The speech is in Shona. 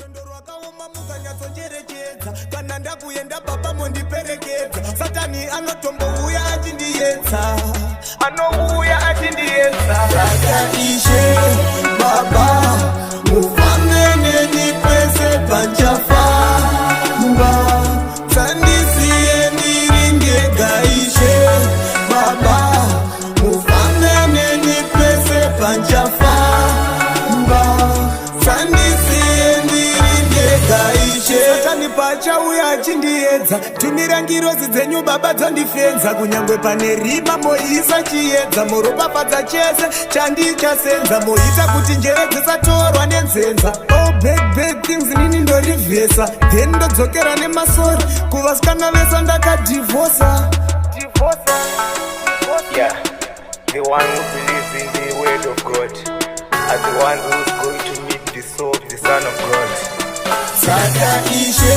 Rondo rwakaoma mukanyatsonjerekedza, kana ndakuyenda baba mondiperekedza. Satani anotombouya achindiedza, anouya achindiedza. Saka Ishe Baba mufambe neni pese panchafamba, sandisiye ndiri ndega. Ishe Baba mufambe neni pese panchafamba, sandisiye ndiri ndega. Ishe Satani pachauya achindiedza, tumira ngirozi dzenyu baba dzandifenza. Kunyangwe pane rima moisa chiedza, moropafadza chese chandichasenza. Moita kuti njere dzisatorwa nenzenza. Oh bad things nini ndorivhesa, then ndodzokera nemasori kuvasikana vesa ndakadhivosa. Yeah, the one who believes in the word of God are the ones who's going to meet the soul of the Son of God. Saka Ishe